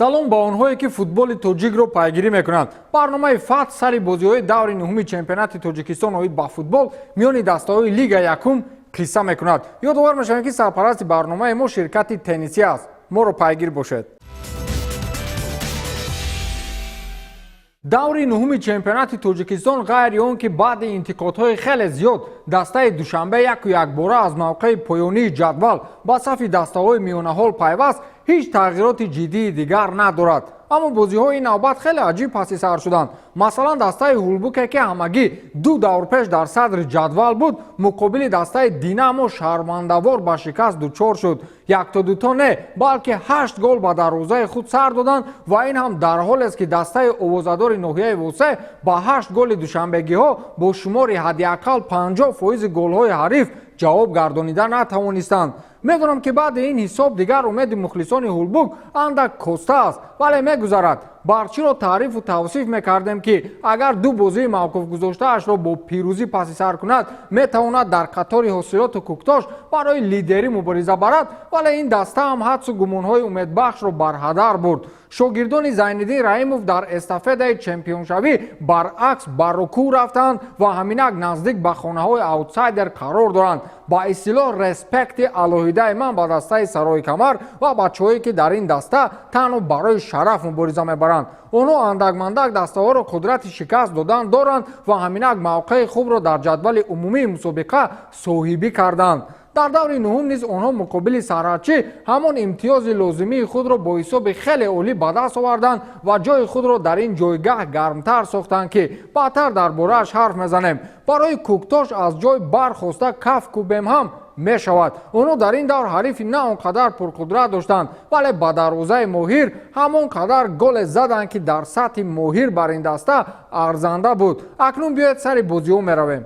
салом ба онҳое ки футболи тоҷикро пайгирӣ мекунанд. барномаи фат сари бозиҳои даври нуҳуми чемпионати тоҷикистон оид ба футбол миёни дастаҳои лига якум қисса мекунад. ёдовар мешавем ки сарпарасти барномаи мо ширкати теннисӣ аст. моро пайгир бошед. даври нуҳуми чемпионати тоҷикистон ғайри он ки баъди интиқодҳои хеле зиёд дастаи душанбе яку якбора аз мавқеи поёнии ҷадвал ба сафи дастаҳои миёнаҳол пайваст ҳеҷ тағйироти ҷиддии дигар надорад. аммо бозиҳои навбат хеле аҷиб паси сар шуданд. масалан дастаи ҳулбуке ки ҳамагӣ 2 давр пеш дар садри ҷадвал буд, муқобили дастаи динамо шармандавор ба шикаст дучор шуд. як то дуто не, балки 8 гол ба дарвозаи худ сар доданд ва ин ҳам дар ҳолест ки дастаи овозадори ноҳияи восе ба 8 голи душанбегиҳо бо шумори ҳадиақал 50% голҳои ҳариф ҷавоб гардонида натавонистанд. медонам ки баъди ин ҳисоб дигар умеди мухлисони ҳулбук андак коста аст, вале мегузарад. барчиро таърифу тавсиф мекардем ки агар 2 бозии мавқуфгузоштаашро бо пирӯзӣ паси сар кунад, метавонад дар қатори ҳосилоту куктош барои лидерӣ мубориза барад, вале ин даста ҳам ҳадсу гумонҳои умедбахшро бар ҳадар бурд. шогирдони Зайниддин Раимов дар эстафедаи чемпионшавӣ баръакс ба рукӯъ рафтанд ва ҳаминак наздик ба хонаҳои аутсайдер қарор доранд. ба истилоҳ респекти алоҳидаи ман ба дастаи Сарои Камар ва бачаҳое ки дар ин даста танҳо барои шараф мубориза мебаранд. онҳо андак-мандак дастаҳоро қудрати шикаст додан доранд ва ҳаминак мавқеи хубро дар ҷадвали умумии мусобиқа соҳибӣ карданд. дар даври нуҳум низ онҳо муқобили сарҳадчӣ ҳамон имтиёзи лозимии худро бо ҳисоби хеле олӣ ба даст оварданд ва ҷои худро дар ин ҷойгаҳ гармтар сохтанд ки баъдтар дар борааш ҳарф мезанем. барои куктош аз ҷой бархоста каф кӯбем ҳам мешавад. онҳо дар ин давр ҳарифи на он қадар пурқудрат доштанд, вале ба дарвозаи моҳир ҳамон қадар голе заданд ки дар сатҳи моҳир бар ин даста арзанда буд. акнун биёед сари бозиҳо меравем.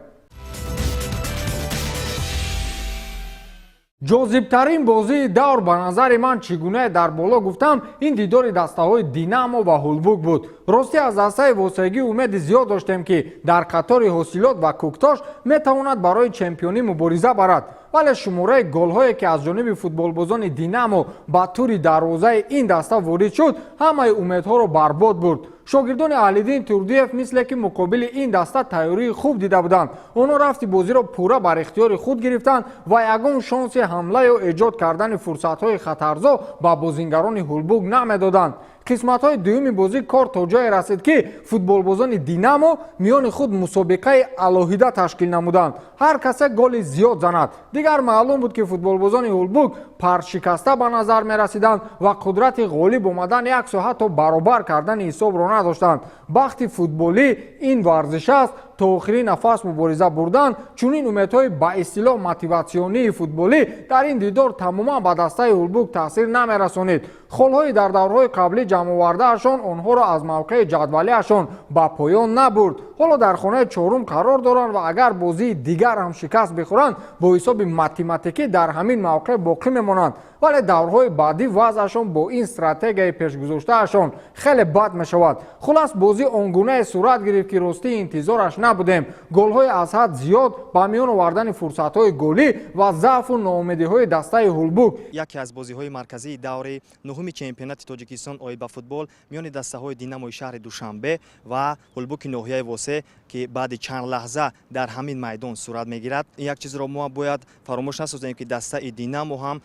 ҷозибтарин бозии давр ба назари ман чӣ гуна дар боло гуфтам ин дидори дастаҳои Динамо ва Ҳулбук буд. ростӣ аз дастаи восегӣ умеди зиёд доштем ки дар қатори ҳосилот ва куктош метавонад барои чемпионӣ мубориза барад, вале шумораи голҳое ки аз ҷониби футболбозони Динамо ба тури дарвозаи ин даста ворид шуд ҳамаи умедҳоро барбод бурд. шогирдони Аҳлиддин Турдиев мисле ки муқобили ин даста тайёрии хуб дида буданд. онҳо рафти бозиро пурра бар ихтиёри худ гирифтанд ва ягон шонси ҳамла ё эҷод кардани фурсатҳои хатарзо ба бозингарони Ҳулбук намедоданд. қисматҳои дуюми бозӣ кор то ҷое расид ки футболбозони Динамо миёни худ мусобиқаи алоҳида ташкил намуданд. ҳар касе голи зиёд занад. дигар маълум буд ки футболбозони Ҳулбук паршикаста ба назар мерасиданд ва қудрати ғолиб омадан яксо ҳатто баробар кардани ҳисобро надоштанд. бахти футболӣ ин варзиш аст то охирин нафас мубориза бурдан. чунин умедҳои ба истилоҳ мотиватсионии футболӣ дар ин дидор тамоман ба дастаи Ҳулбук таъсир намерасонид. холҳои дар даврҳои қаблӣ ҷамъовардаашон онҳоро аз мавқеи ҷадвалиашон ба поён набурд. ҳоло дар хонаи чорум қарор доранд ва агар бозии дигар ҳам шикаст бихӯранд бо ҳисоби математикӣ дар ҳамин мавқеъ боқӣ мемонанд, вале даврҳои баъдӣ вазъашон бо ин стратегияи пешгузоштаашон хеле бад мешавад. хулас бозӣ он гунае сурат гирифт ки ростӣ интизораш набудем. голҳои аз ҳад зиёд ба миён овардани фурсатҳои голӣ ва заъфу ноумедиҳои дастаи Ҳулбук. яке аз бозиҳои марказии даври нуҳуми чемпионати тоҷикистон оид ба футбол миёни дастаҳои Динамои шаҳри Душанбе ва Ҳулбуки ноҳияи восе ки баъди чанд лаҳза дар ҳамин майдон сурат мегирад. як чизро мо бояд фаромӯш насозем ки дастаи Динамо ҳам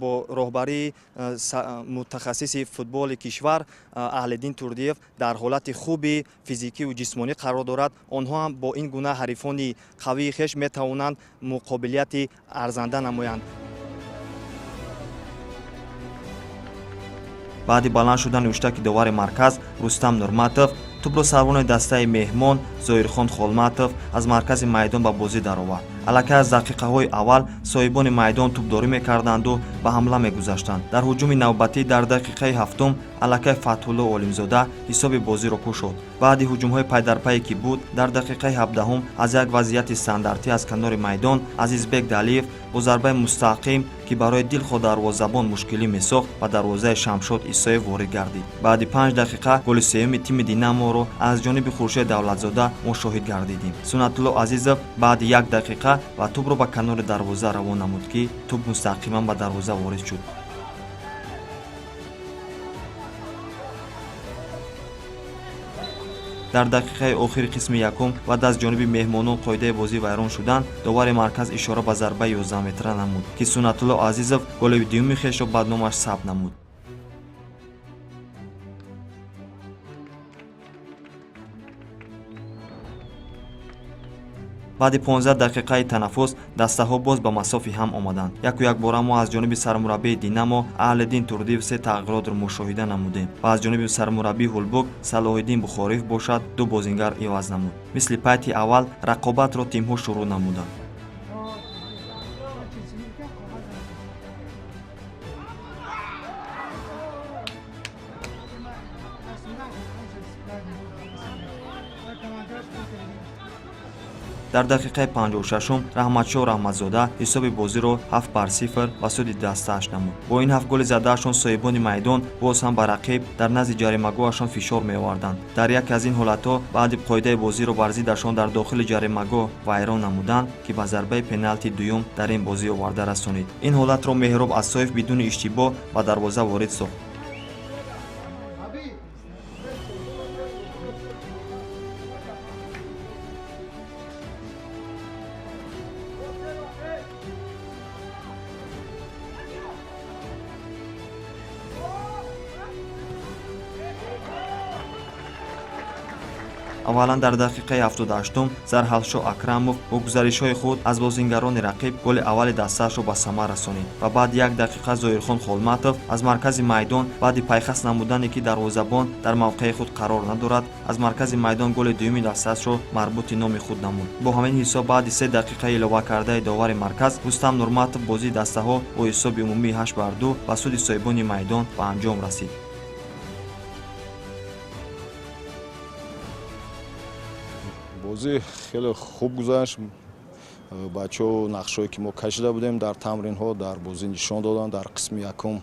бо роҳбарии мутахассиси футболи кишвар Аҳлиддин Турдиев дар ҳолати хуби физикиву ҷисмонӣ қарор дорад. онҳо ҳам бо ин гуна ҳарифони қавии хеш метавонанд муқобилияти арзанда намоянд. баъди баланд шудани уштаки довари марказ Рустам Нурматов тӯбро сарвони дастаи меҳмон Зоирхон Холматов аз маркази майдон ба бозӣ даровард. аллакай аз дақиқаҳои аввал соҳибони майдон тӯбдорӣ мекарданду ба ҳамла мегузаштанд. дар ҳуҷуми навбатӣ дар дақиқаи ҳафтум аллакай Фатҳулло Олимзода ҳисоби бозиро кушод. баъди ҳуҷумҳои пайдарпае ки буд дар дақиқаи 17 аз як вазъияти стандартӣ аз канори майдон Азизбек Далиев бо зарбаи мустақим ки барои дилхо дарвозабон мушкилӣ месохт ба дарвозаи Шамшод Исоев ворид гардид. баъди 5 дақиқа голи сеюми тими Динаморо аз ҷониби Хуршед Давлатзода мо шоҳид гардидем. Сунатулло Азизов баъди 1 дақиқа ва тӯбро ба канори дарвоза равон намуд ки тӯб мустақиман ба дарвоза ворид шуд. дар дақиқаи охири қисми якум баъд аз ҷониби меҳмонон қоидаи бозӣ вайрон шуданд, довари марказ ишора ба зарбаи 11-метра намуд ки Сунатулло Азизов голи дуюми хешро баъд номаш сабт намуд. баъди 15 дақиқаи танаффус дастаҳо боз ба масофи ҳам омаданд. Як бора мо аз ҷониби сармураббии Динамо Аҳлиддин Турдиев се тағйиротро мушоҳида намудем ва аз ҷониби сармураббии Ҳулбук Салоҳиддин Бухориев бошад ду бозингар иваз намуд. Мисли пайти аввал рақобатро тимҳо шурӯъ намуданд. дар дақиқаи 56-ум Раҳматшоҳ Раҳматзода ҳисоби бозиро 7-0 ба суди дастааш намуд. Бо ин 7 голи задаашон соҳибони майдон боз ҳам ба рақиб дар назди ҷаримагоҳашон фишор меоварданд. Дар яке аз ин ҳолатҳо баъди қоидаи бозиро варзидашон дар дохили ҷаримагоҳ вайрон намуданд ки ба зарбаи пеналти дуюм дар ин бозӣ оварда расонид. Ин ҳолатро Меҳроб Асоев бидуни иштибоҳ ба дарвоза ворид сохт. аввалан дар дақиқаи 78-ум Зарҳалшоҳ Акрамов бо гузаришҳои худ аз бозингарони рақиб голи аввали дастаашро ба самар расонид ва баъди 1 дақиқа Зоирхон Холматов аз маркази майдон баъди пайхас намудане ки дарвозабон дар мавқеи худ қарор надорад, аз маркази майдон голи дуюми дастаашро марбути номи худ намуд. Бо ҳамин ҳисоб баъди 3 дақиқа илова кардаи довари марказ Рустам Нурматов бозии дастаҳо бо ҳисоби умумии 8-2 ба суди соҳибони майдон ба анҷом расид. бозӣ хеле хуб гузашт. бачаҳо нақшҳое ки мо кашида будем дар тамринҳо дар бозӣ нишон доданд. дар қисми якум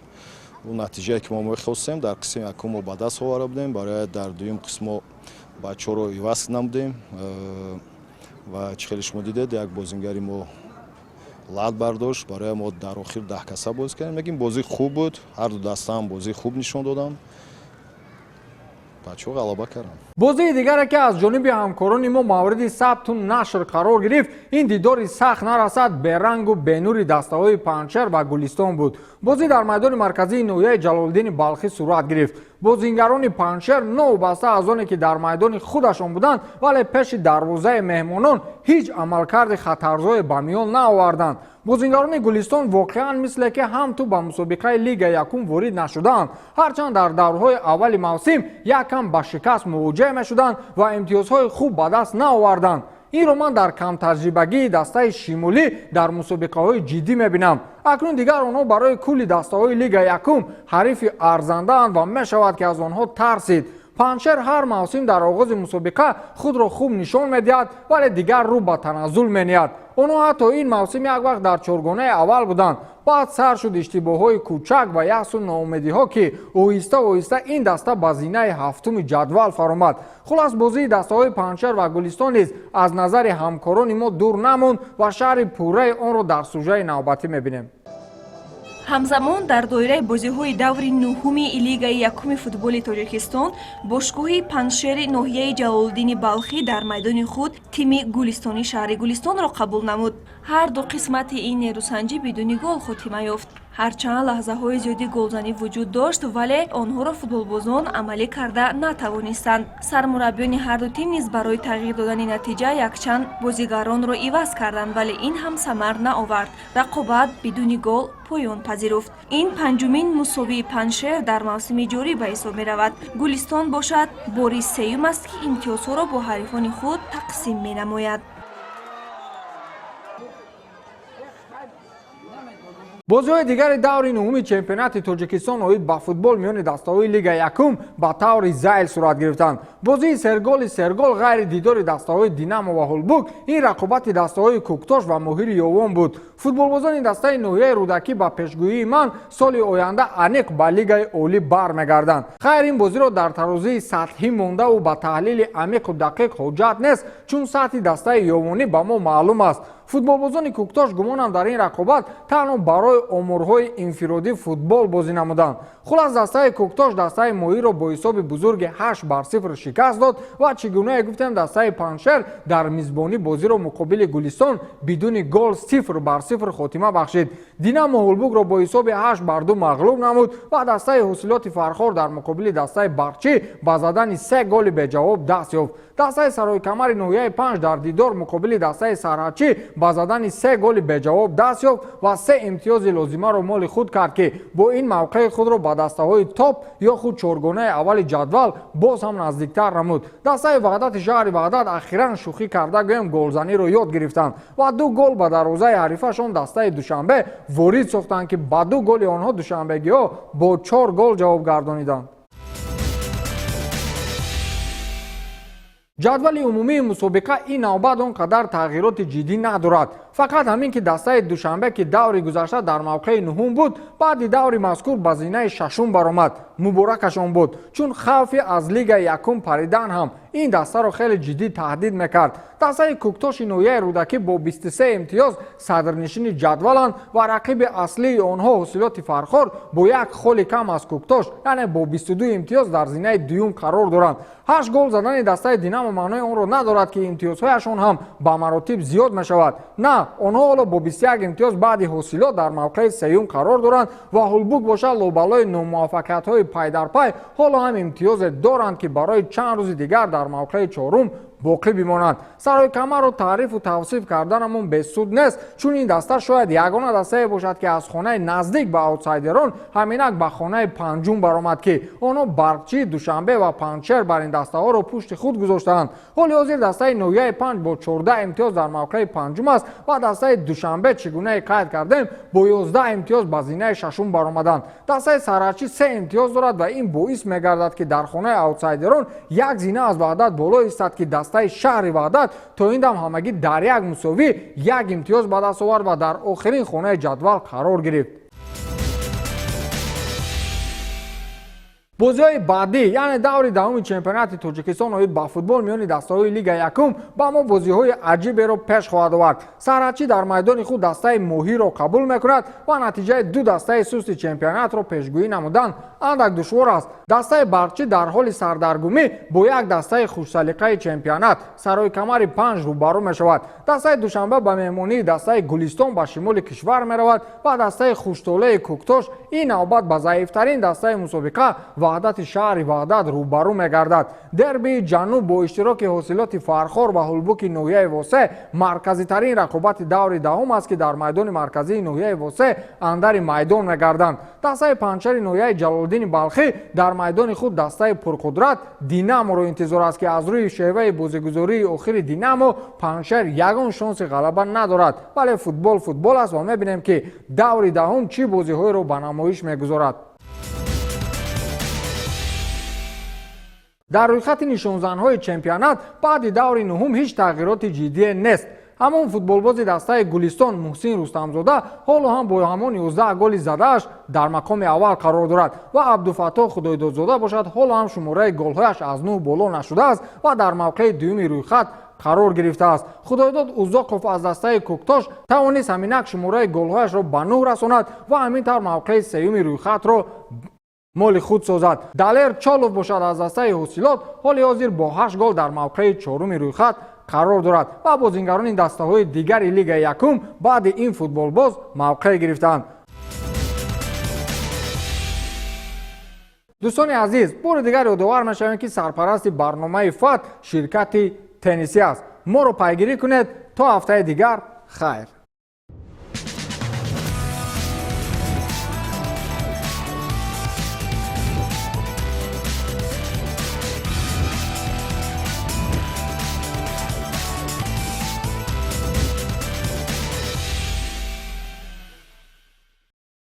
натиҷае ки мо мехостем дар қисми якум мо ба даст оварда будем. барои дар дуюм қисмо бачаҳоро иваз намудем ва чӣ хеле шумо дидед як бозингари мо лад бардошт. барои мо дар охир 10 каса бозӣ кардем. мегим бозӣ хуб буд. ҳар ду даста ҳам бозӣ хуб нишон доданд. бачаҳо ғалаба карданд. бозии дигаре ки аз ҷониби ҳамкорони мо мавриди сабту нашр қарор гирифт, ин дидори сахт нарасад берангу бенури дастаҳои Панҷшер ва Гулистон буд. бозӣ дар майдони марказии ноҳияи Ҷалолиддини Балхӣ сурат гирифт. бозингарони Панҷшер новбаста аз оне ки дар майдони худашон буданд, вале пеши дарвозаи меҳмонон ҳеҷ амалкарди хатарзое ба миён наоварданд. бозингарони Гулистон воқеан мисле ки ҳам ту ба мусобиқаи Лига Якум ворид нашуданд, ҳарчанд дар даврҳои аввали мавсим якам ба шикаст мувоҷеҳ мешуданд ва имтиёзҳои хуб ба даст наоварданд. инро ман дар камтаҷрибагии дастаи шимолӣ дар мусобиқаҳои ҷиддӣ мебинам. акнун дигар онҳо барои кӯли дастаҳои Лига Якум ҳарифи арзандаанд ва мешавад ки аз онҳо тарсид. Панҷшер ҳар мавсим дар оғози мусобиқа худро хуб нишон медиҳад, вале дигар рӯ ба таназзул мениҳад. онҳо ҳатто ин мавсим як вақт дар чоргонаи аввал буданд. баъд сар шуд иштибоҳҳои кӯчак ва яъсу ноумедиҳо ки оҳиста оҳиста ин даста ба зинаи ҳафтуми ҷадвал фаромад. хулас бозии дастаҳои Панҷшер ва Гулистон низ аз назари ҳамкорони мо дур намонд ва шаҳри пурраи онро дар сӯжаи навбатӣ мебинем. ҳамзамон дар доираи бозиҳои даври нӯҳуми Лигаи Якуми футболи Тоҷикистон бошгоҳи Панҷшери ноҳияи Ҷалолиддини Балхӣ дар майдони худ тими Гулистони шаҳри Гулистонро қабул намуд. ҳар ду қисмати ин нерӯсанҷӣ бидуни гол хотима ёфт. ҳарчанд лаҳзаҳои зиёди голзанӣ вуҷуд дошт, вале онҳоро футболбозон амалӣ карда натавонистанд. сармураббиёни ҳарду тим низ барои тағйир додани натиҷа якчанд бозигаронро иваз карданд, вале ин ҳам самар наовард. рақобат бидуни гол поён пазируфт. ин панҷумин мусовии Панҷшер дар мавсими ҷорӣ ба ҳисоб меравад. Гулистон бошад бори сеюм аст ки имтиёзҳоро бо ҳарифони худ тақсим менамояд. бозиҳои дигари даври нӯҳуми чемпионати Тоҷикистон оид ба футбол миёни дастаҳои Лига Якум ба таври зайл сурат гирифтанд. бозии сергол ғайри дидори дастаҳои Динамо ва Ҳулбук ин рақобати дастаҳои Кӯктош ва Моҳири Ёвон буд. футболбозони дастаи ноҳияи Рӯдакӣ ба пешгӯии ман соли оянда аниқ ба Лигаи олӣ бармегарданд. хайр ин бозиро дар тарозии сатҳӣ мондаву ба таҳлили амиқу дақиқ ҳоҷат нест, чун сатҳи дастаи Ёвонӣ ба мо маълум аст. футболбозони Куктош гумонам дар ин рақобат танҳо барои омурҳои инфиродӣ футбол бозӣ намуданд. хулас дастаи Куктош дастаи моҳиро бо ҳисоби бузурги 8-0 шикаст дод ва чӣ гуна гуфтем дастаи Паншер дар мизбонӣ бозиро муқобили Гулистон бидуни гол 0-0 хотима бахшид. Динамо Ҳулбугро бо ҳисоби 8-2 мағлуб намуд ва дастаи ҳосилоти Фархор дар муқобили дастаи Барчӣ ба задани 3 голи беҷавоб даст ёфт. дастаи Саройкамари ноҳияи 5 дар дидор муқобили дастаи Сарҳачӣ ба задани 3 голи беҷавоб даст ёфт ва 3 имтиёзи лозимаро моли худ кард ки бо ин мавқеи худро ба дастаҳои топ ё худ чоргонаи аввали ҷадвал боз ҳам наздиктар намуд. дастаи Ваҳдати шаҳри Ваҳдат ахиран шӯхӣ карда гӯем голзаниро ёд гирифтанд ва 2 гол ба дарвозаи ҳарифашон дастаи Душанбе ворид сохтанд ки ба 2 голи онҳо душанбегиҳо бо 4 гол ҷавоб гардониданд. ҷадвали умумии мусобиқа ин навбат он қадар тағйироти ҷиддӣ надорад. фақат ҳамин ки дастаи Душанбе ки даври гузашта дар мавқеи нуҳум буд, баъди даври мазкур ба зинаи шашум баромад. муборакашон буд, чун хавфи аз лигаи якум паридан ҳам ин дастаро хеле ҷиддӣ таҳдид мекард. дастаи Куктоши ноҳияи Рӯдакӣ бо 23 имтиёз садрнишини ҷадваланд ва рақиби аслии онҳо ҳосилоти Фархор бо як холи кам аз Куктош, яъне бо 22 имтиёз дар зинаи дуюм қарор доранд. 8 гол задани дастаи Динамо маънои онро надорад ки имтиёзҳояшон ҳам ба маротиб зиёд мешавад. на, онҳо ҳоло бо 21 имтиёз баъди ҳосилот дар мавқеи сеюм қарор доранд ва Ҳулбуг бошад лобалои номуваффақиятҳои пай дар пай ҳоло ҳам имтиёзе доранд ки барои чанд рӯзи дигар дар мавқеи чорум боқӣ бимонанд. Саройкамаро таърифу тавсиф карданамон бесуд нест, чун ин даста шояд ягона дастае бошад ки аз хонаи наздик ба аутсайдерон ҳаминак ба хонаи панҷум баромад ки онҳо Барчӣ, Душанбе ва Паншер бар ин дастаҳоро пушти худ гузоштаанд. ҳоли ҳозир дастаи ноҳияи 5 бо 14 имтиёз дар мавқеи панҷум аст ва дастаи Душанбе чӣ гунае қайд кардем бо 11 имтиёз ба зинаи шашум баромаданд. дастаи Сарҳачӣ 3 имтиёз дорад ва ин боис мегардад ки дар хонаи аутсайдерон як зина аз Ваҳдат боло истад ки дастаи шаҳри Ваҳдат то ин дам ҳамагӣ дар як мусовӣ як имтиёз ба даст овард ва дар охирин хонаи ҷадвал қарор гирифт. бозиҳои баъдӣ, яъне даври даҳуми чемпионати Тоҷикистон оид ба футбол миёни дастаҳои Лигаи Якум ба мо бозиҳои аҷиберо пеш хоҳад овард. Сарҳачӣ дар майдони худ дастаи Моҳиро қабул мекунад ва натиҷаи 2 дастаи сусти чемпионатро пешгӯӣ намудан андак душвор аст. дастаи Барчӣ дар ҳоли сардаргумӣ бо як дастаи хушсалиқаи чемпионат Саройкамари 5 рӯбарӯ мешавад. дастаи Душанбе ба меҳмонии дастаи Гулистон ба шимоли кишвар меравад ва дастаи хуштолаи Куктош ин навбат ба заифтарин дастаи мусобиқа Ваҳдати шаҳри Ваҳдат рӯбарӯ мегардад. дербии ҷануб бо иштироки ҳосилоти Фархор ва Ҳулбуки ноҳияи Восе марказитарин рақобати даври даҳум аст ки дар майдони марказии ноҳияи Восе андари майдон мегарданд. дастаи Паншери ноҳияи Ҷалолиддини Балхӣ дар майдони худ дастаи пурқудрат Динаморо интизор аст ки аз рӯи шеваи бозигузории охири Динамо Паншер ягон шонси ғалаба надорад, вале футбол аст ва мебинем ки даври даҳум чӣ бозиҳоеро ба намоиш мегузорад. дар рӯйхати нишонзанҳои чемпионат баъди даври нуҳум ҳеҷ тағйироти ҷиддие нест. ҳамон футболбози дастаи Гулистон Муҳсин Рустамзода ҳоло ҳам бо ҳамон 11 голи задааш дар мақоми аввал қарор дорад ва Абдуфаттоҳ Худойдодзода бошад ҳоло ҳам шумораи голҳояш аз 9 боло нашудааст ва дар мавқеи дуюми рӯйхат қарор гирифтааст. Худойдод Узоқов аз дастаи Куктош тавонист ҳаминак шумораи голҳояшро ба 9 расонад ва ҳамин тавр мавқеи сеюми рӯйхатро моли худ созад. Далер Чолов бошад аз дастаи ҳосилот ҳоли ҳозир бо 8 гол дар мавқеи чоруми рӯйхат қарор дорад ва бозингарони дастаҳои дигари Лигаи Якум баъди ин футболбоз мавқеъ гирифтанд. дӯстони азиз, бори дигар ёдовар мешавем ки сарпарасти барномаи ФАТ ширкати теннисӣ аст. моро пайгирӣ кунед то ҳафтаи дигар. хайр.